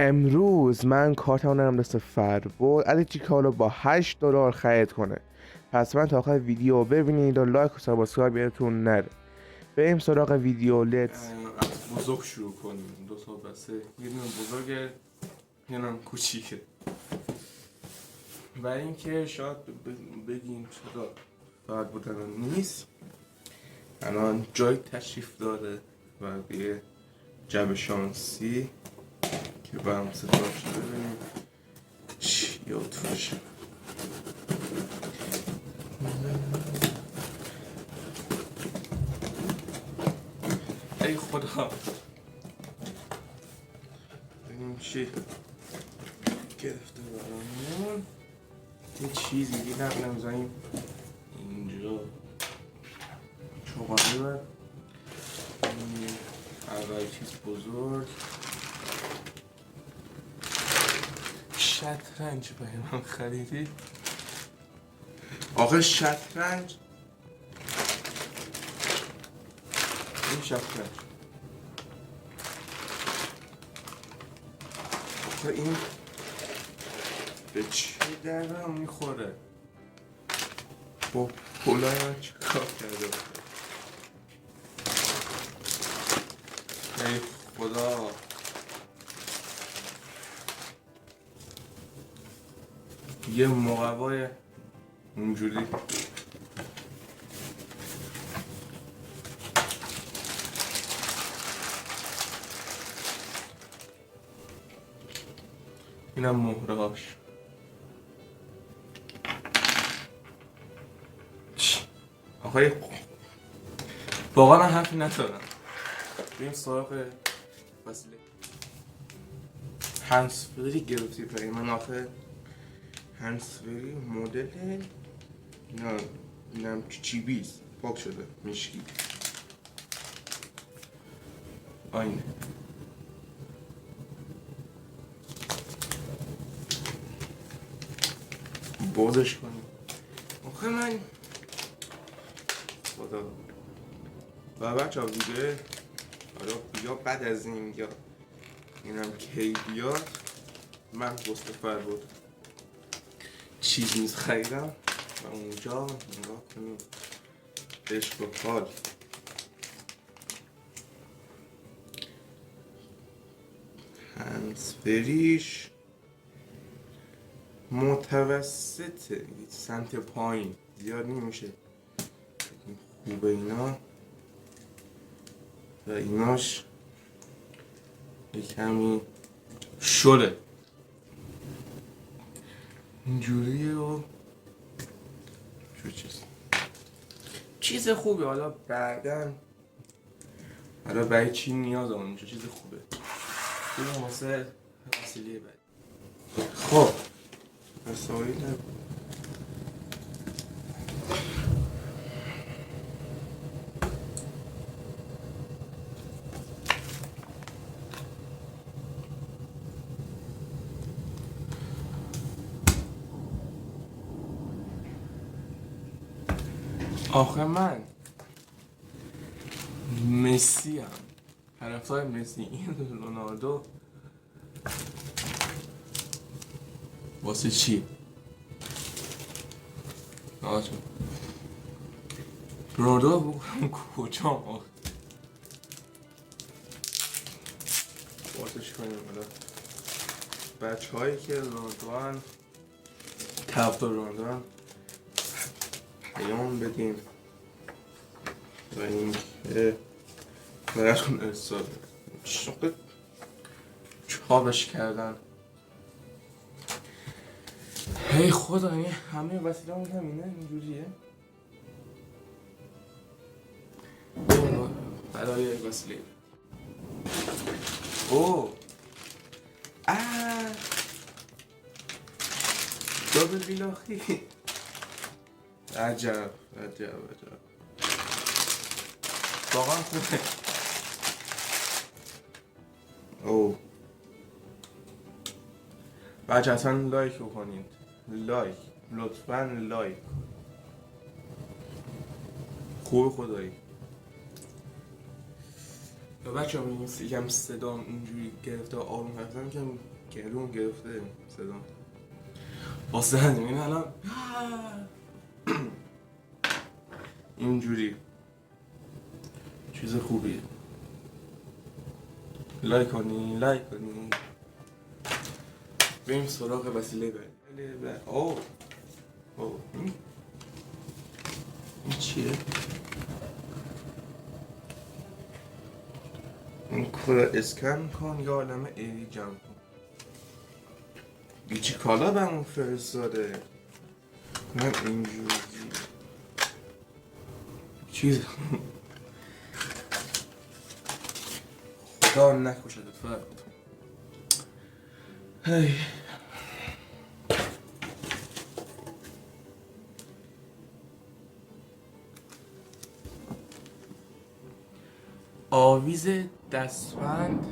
امروز من کارتمو نرم دست فربود علی چیکالو با $8 خرید کنه. پس من تا آخر ویدیو ببینید و لایک و سابسکرایب یادتون نره. بریم سراغ ویدیو. لیتس از بزرگ شروع کنیم. دو تا بسته، یه دونه بزرگه یه دونه کوچیکه. و اینکه شاید بگیم چرا فرد بودن نیست، الان جای تشریف داره و یه جب شانسی که برام ستار شده. ببینیم چی یاد توشه. ای خدا، ببینیم چی گرفته برامون. یه چیزی یه نقل نمیزنیم اینجا چوبانه بر اول چیز بزرگ شطرنج برای من خریدی. آخه شطرنج، این شطرنج آخه این به چه درم میخوره؟ با پولای من چه کار کرده؟ ای خدا، یه مقوای اونجوری اینم مهرهاش. آخه واقعا من حرفی ندارم. بریم سراغ وسیله. هندزفری گرفتی برای من. آخه هندزفری مدل اینم چی بیست پاک شده میشکی آینه. بازش کنیم. آخه من خدا و بچه ها ویدیو حالا بیا بعد از این یا اینم کی بیاد من مستفر بود چیز نیست خریدم و اونجا نگاه کنیم عشق و حال. هندزفریش متوسطه، سمت پایین زیاد نمیشه خوبه اینا و ایناش یه کمی شله اینجوریه و شو چیز خوبه. حالا بعدن حالا برای چی نیاز اونجا چیز خوبه بریم واسه وسیله بعد. خب وسایل آخه من مسی هم طرفدار مسی، این رونالدو واسه چی؟ آجا رونالدو بکنم کجا آخه واسش کنیم. حالا بچه هایی که رونالدو هن طرفدار رونالدو هن پیام بدیم و اینکه براتون ارسال شقه چابش کردن. هی خدا، این همه وسیله همون همینه اینجوریه برای وسیله. اوه دابل بیلاخی. عجب واقعا خوبه. اوه بچه اصلا لایک بکنید، لایک لطفا لایک. خوب خدایی یا بچه هم یکم صدام اینجوری گرفته آروم حرف که گلوم گرفته صدام واسه همین این الان اینجوری چیز خوبیه. لایک کنی بریم سراغ وسیله بعد. اوه این چیه؟ این کره اسکن کن یا عالم ایری جمع کن. بیچی کالا بهمون فرستاده من اینجوری چیز خدا نکشدت فرد. هی آویز دستبند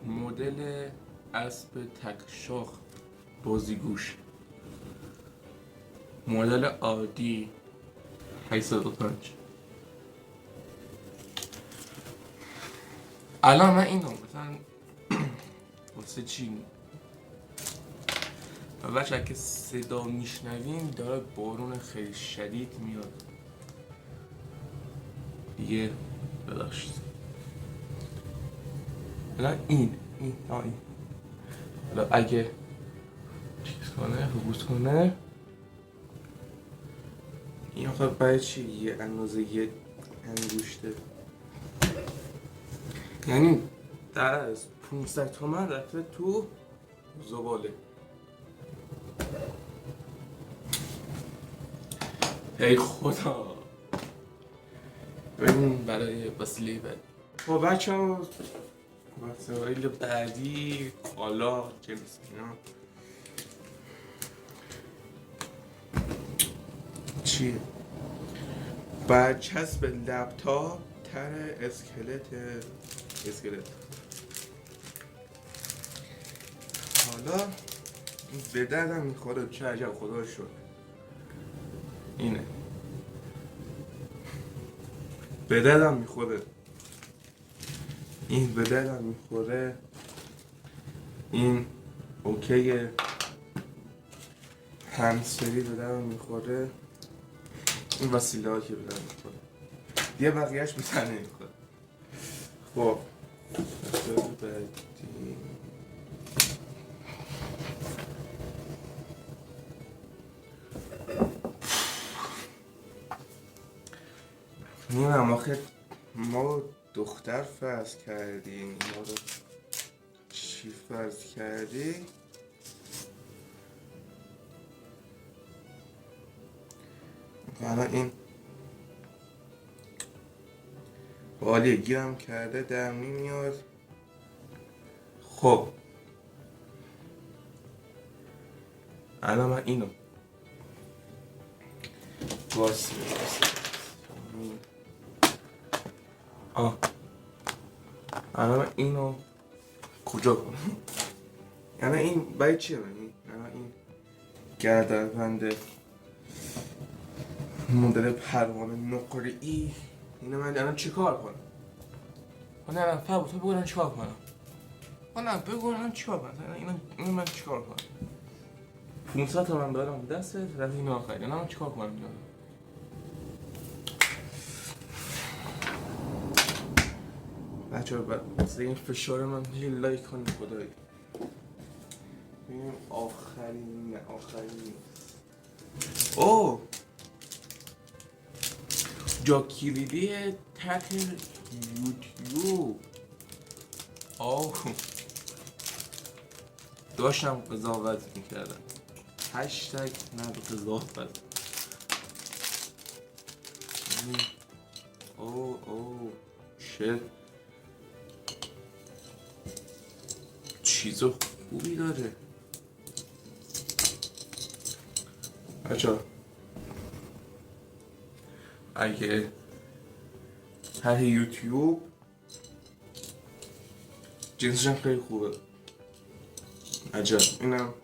مدل اسب تکشاخ بازیگوش مدل عادی 805. الان من اینو مثلا واسه چی و بچه که صدا میشنوین داره بارون خیلی شدید میاد دیگه ببخشید. الان این حالا اگه چیز کنه حبوط کنه این آخه برای چی یه اندازه یه انگوشته یعنی در از 500 تومن رفته تو زباله. ای خدا بریم برای وسیله بعدی. خب بچه ها وسایل بعدی کالا جنس اینا چیه؟ برچسب لپتاپ تر اسکلت حالا به دردم میخوره چه عجب خدا شد اینه به دردم میخوره این به دردم میخوره این اوکیه همسری به دردم میخوره این وسیله ها که به دردم میخوره دیگه بقیهش به دردم نمیخوره. خب بعدی میدونم آخه ما دختر فرض کردیم ما رو چی فرض کردی؟ الان این عالیه گیرم کرده در میاد. خب الان من اینو واسه الان من اینو کجا کنم؟ یعنی این برای چیه من این گردنبند مدل پروانه نقره‌ای اینو من الان چیکار کنم؟ من الان فبا تو بگو الان چیکار کنم؟ من بگو الان چیکار کنم؟ اینو من چیکار کنم؟ 500 تومن دارم دستت رفت اینو آخری الان من چیکار کنم؟ بچه ها واسه این فشار من یه لایک کنیم خدایی ببینیم آخرین اوه جا کلیدی تک یوتیوب. داشتم قضاوت میکردم هشتگ نه قضاوت. اوه چه چیز خوبی داره بچه. اگه هر یوتیوب جنسشم خیلی خوبه عجب اینم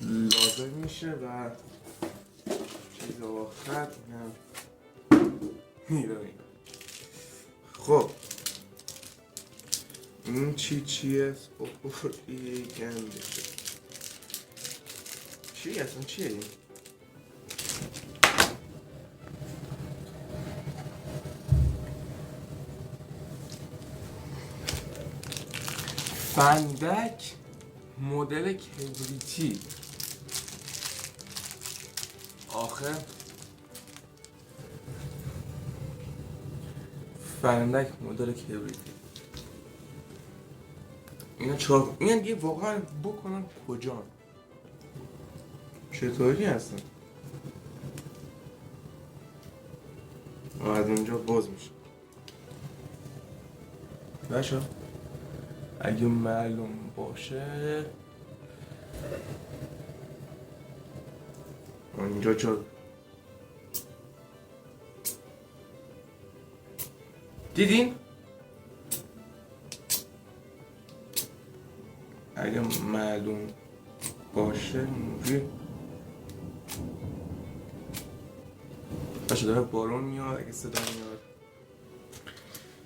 لازم میشه و چیز آخر اینم میره. خب این چیه؟ اوپوری گنده چی اصلا چیه این؟ فندک مدل کبریتی. آخه فندک مدل کبریتی اینا چهار، اینا دیگه واقعا بکنم کجا؟ چطوری هستن؟ از اونجا باز میشه. بچه اگه معلوم باشه اونجا چه دیدین؟ اگه معلوم باشه اینجوری باشه. داره بارون میاد. اگه صدا میاد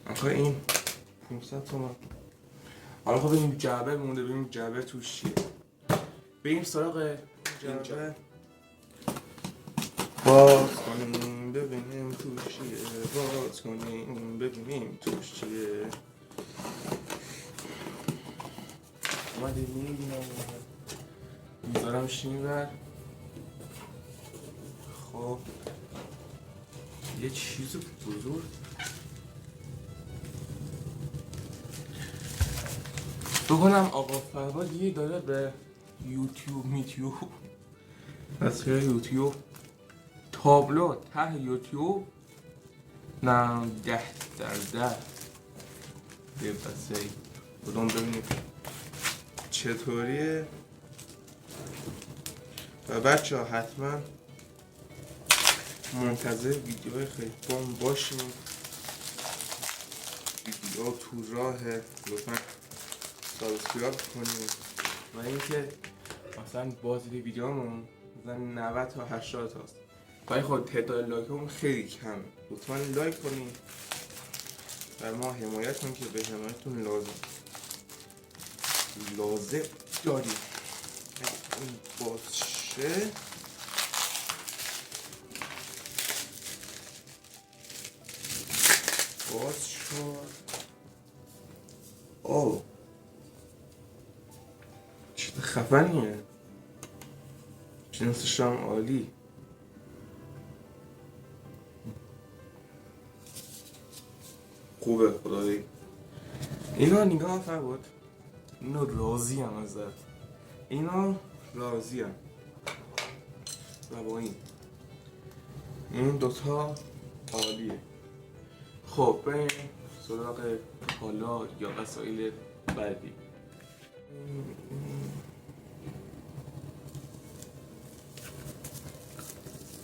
آخه این 500 تومن. حالا خب این جعبه مونده، ببینیم جعبه توش چیه. بریم سراغ جعبه باز کنیم ببینیم توش چیه. باز کنیم ببینیم توش چیه. اومده میبینم میذارم شینور. خب یه چیز بزرگ بکنم. آقا فرباد یه داره به یوتیوب تصویر یوتیوب تابلو ته یوتیوب نه 10/10 یه بسه بدون ببینیم چطوریه. و بچه ها حتما منتظر ویدیوهای خیلی بام باشیم. ویدیو تو راهه، لطفا سابسکرایب کنید و اینکه مثلا بازدید ویدیومون مثلا 90 تا 80 تاست ولی خب تعداد لایکمون خیلی کمه. لطفا لایک کنید و ما حمایت کنیم که به حمایتتون لازم داریم. این باز شه باز شد. اوه چیز خفنیه. جنسش هم عالی. خوبه خدایی. اینا نگاه فرباد، اینا راضی هم ازت. اینا راضی هم و با این دوتا عالیه. خب بریم سراغ کالا یا وسایل بعدی.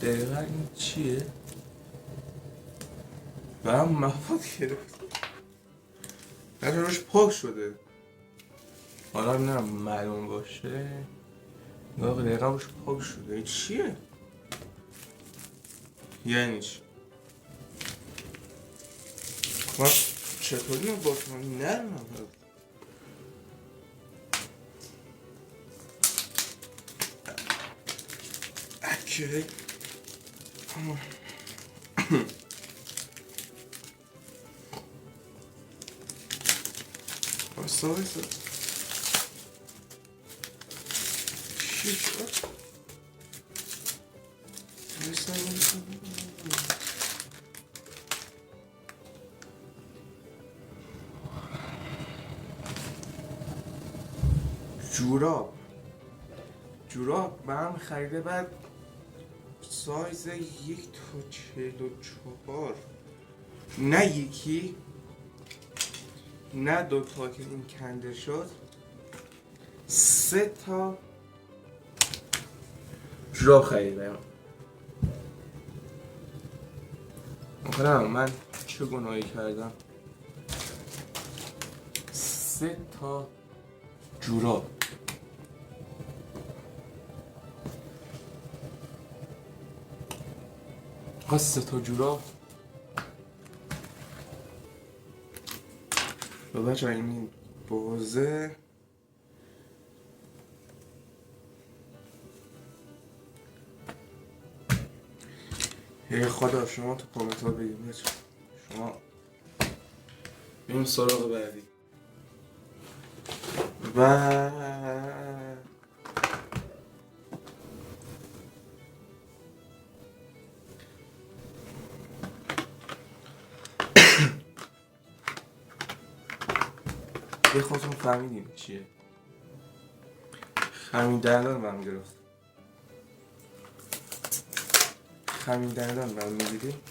دقیقا این چیه؟ برام مفاد گرفت. نجا روش پاک شده. حالا نه معلوم باشه. نگاه دقیقا روش پاک شده. این چیه؟ یعنی چی؟ من چطوری رو باز کنم؟ نرمم هست. اکیه بایستا چی شد؟ بایستا جوراب به هم خریده. بعد سایز 1:44 نه یکی نه دوتا که این کنده شد. 3 تا جوراب خریدم. آخرم من چه گناهی کردم؟ 3 تا جوراب. خواست 3 تا جوراب بچه این بازه خدا شما تو کامنت ها بگیم بچه شما بریم سراغ بعدی و یه خودتون فهمیدیم چیه خمیردندان من گرفت خمیردندان من میگیریم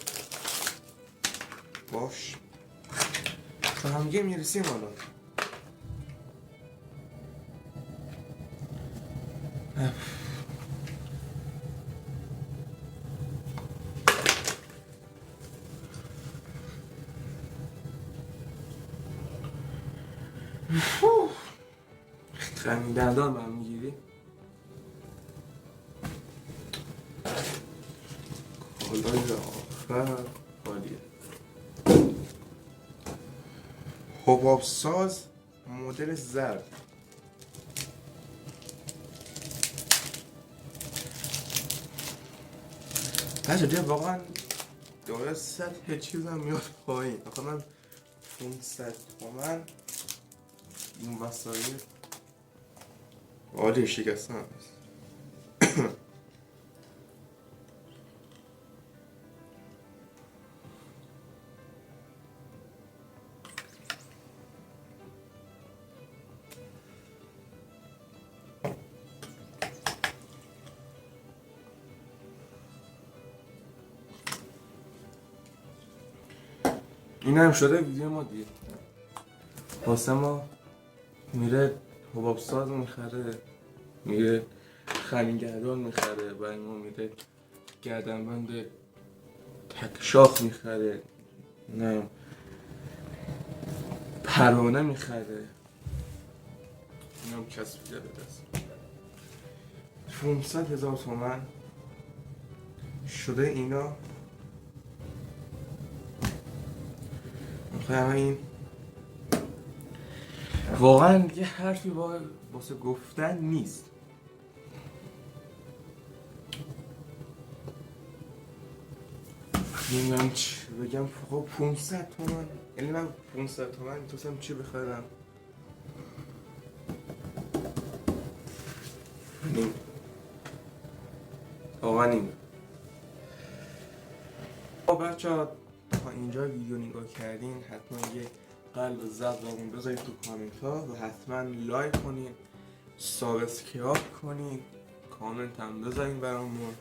باش تا همگه میرسیم حالا خمیردندان من میگیریم کالای آخر عالیه حباب ساز مدل زرد بچه دیگه واقعا داره سطح چیزم میاد پایین آخه من 500 تومن این وسایل عالی شکستن هست این هم شده ویدیو ما دیگه واسه ما میره حباب ساز میخره میره خمیردندان میخره برای ما میره گردنبند تک شاخ میخره نه پروانه میخره این هم کسب کرده دست 500,000 تومن شده اینا این واقعا یه حرفی واسه گفتن نیست نمیدونم چی بگم خب 500 تومن یعنی من 500 تومن میتونستم چی بخرم نیم واقعا نیم خب بچه ها تا اینجا ویدیو نگاه کردین حتما یه قلب زرد برامون بذارید تو کامنت ها و حتما لایک کنین سابسکرایب کنین کامنت هم بذارین برامون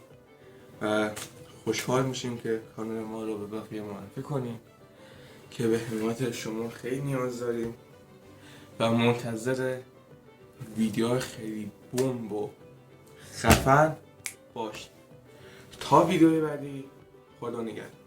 و خوشحال میشیم که کانال ما رو به بقیه معرفی کنیم که به حمایت شما خیلی نیاز داریم و منتظر ویدیو خیلی بمب و خفن باشید تا ویدیو بعدی خدا نگهدار.